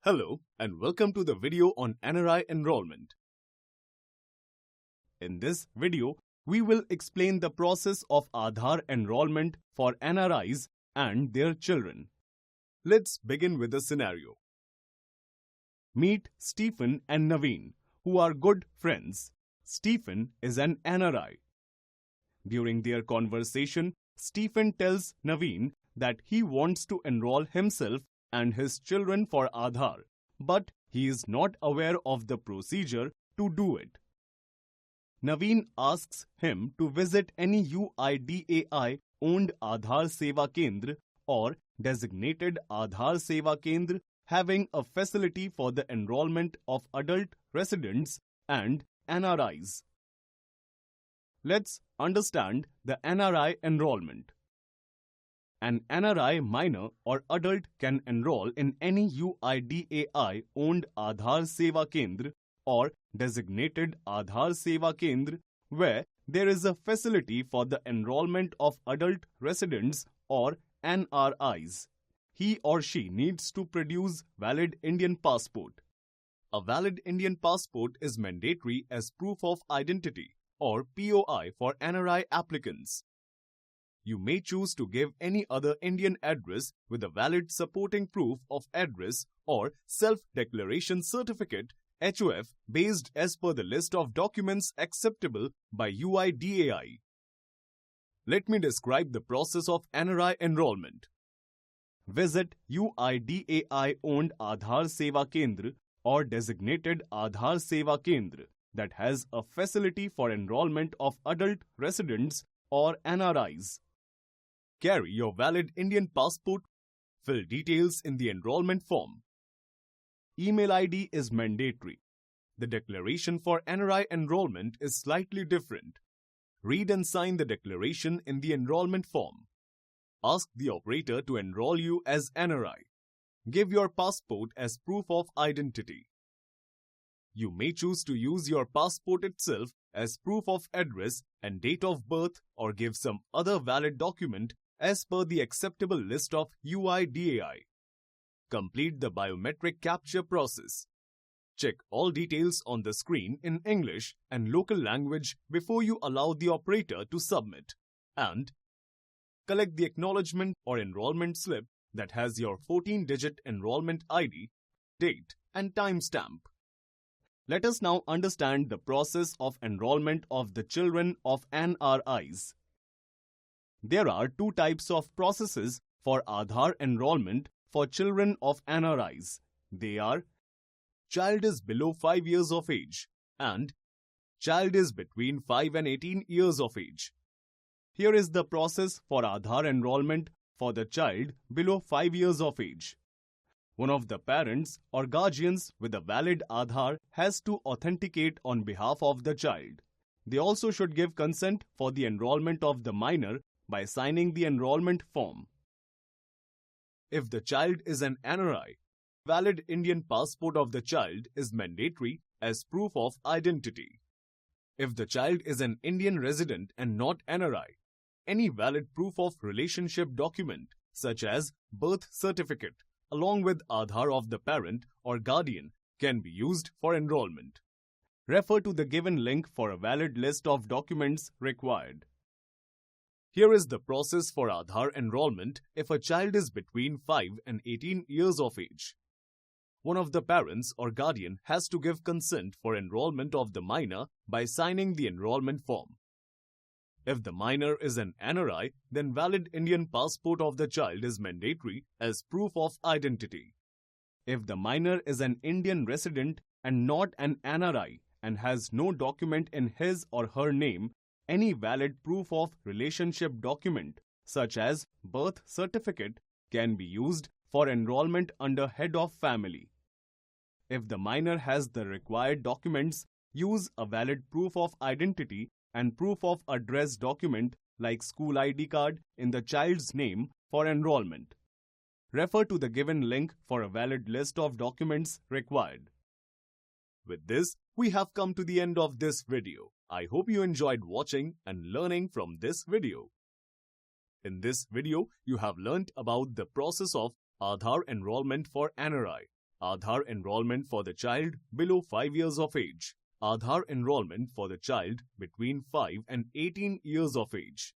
Hello and welcome to the video on NRI Enrollment. In this video, we will explain the process of Aadhaar enrollment for NRIs and their children. Let's begin with a scenario. Meet Stephen and Naveen, who are good friends. Stephen is an NRI. During their conversation, Stephen tells Naveen that he wants to enroll himself and his children for Aadhaar, but he is not aware of the procedure to do it. Naveen asks him to visit any UIDAI-owned Aadhaar Seva Kendra or designated Aadhaar Seva Kendra having a facility for the enrollment of adult residents and NRIs. Let's understand the NRI enrollment. An NRI minor or adult can enroll in any UIDAI-owned Aadhaar Seva Kendra or designated Aadhaar Seva Kendra where there is a facility for the enrollment of adult residents or NRIs. He or she needs to produce valid Indian passport. A valid Indian passport is mandatory as proof of identity or POI for NRI applicants. You may choose to give any other Indian address with a valid supporting proof of address or self-declaration certificate HOF based as per the list of documents acceptable by UIDAI. Let me describe the process of NRI enrollment. Visit UIDAI-owned Aadhaar Seva Kendra or designated Aadhaar Seva Kendra that has a facility for enrollment of adult residents or NRIs. Carry your valid Indian passport. Fill details in the enrollment form. Email ID is mandatory. The declaration for NRI enrollment is slightly different. Read and sign the declaration in the enrollment form. Ask the operator to enroll you as NRI. Give your passport as proof of identity. You may choose to use your passport itself as proof of address and date of birth or give some other valid document as per the acceptable list of UIDAI. Complete the biometric capture process. Check all details on the screen in English and local language before you allow the operator to submit. And collect the acknowledgement or enrollment slip that has your 14-digit enrollment ID, date and timestamp. Let us now understand the process of enrollment of the children of NRIs. There are two types of processes for Aadhaar enrollment for children of NRIs. They are child is below 5 years of age and child is between 5 and 18 years of age. Here is the process for Aadhaar enrollment for the child below 5 years of age. One of the parents or guardians with a valid Aadhaar has to authenticate on behalf of the child. They also should give consent for the enrollment of the minor by signing the enrollment form. If the child is an NRI, valid Indian passport of the child is mandatory as proof of identity. If the child is an Indian resident and not NRI, any valid proof of relationship document such as birth certificate along with Aadhaar of the parent or guardian can be used for enrollment. Refer to the given link for a valid list of documents required. Here is the process for Aadhaar enrollment if a child is between 5 and 18 years of age. One of the parents or guardian has to give consent for enrollment of the minor by signing the enrollment form. If the minor is an NRI, then valid Indian passport of the child is mandatory as proof of identity. If the minor is an Indian resident and not an NRI and has no document in his or her name, any valid proof of relationship document such as birth certificate can be used for enrollment under head of family. If the minor has the required documents, use a valid proof of identity and proof of address document like school ID card in the child's name for enrollment. Refer to the given link for a valid list of documents required. With this, we have come to the end of this video. I hope you enjoyed watching and learning from this video. In this video, you have learnt about the process of Aadhaar enrollment for NRI. Aadhaar enrollment for the child below 5 years of age, Aadhaar enrollment for the child between 5 and 18 years of age,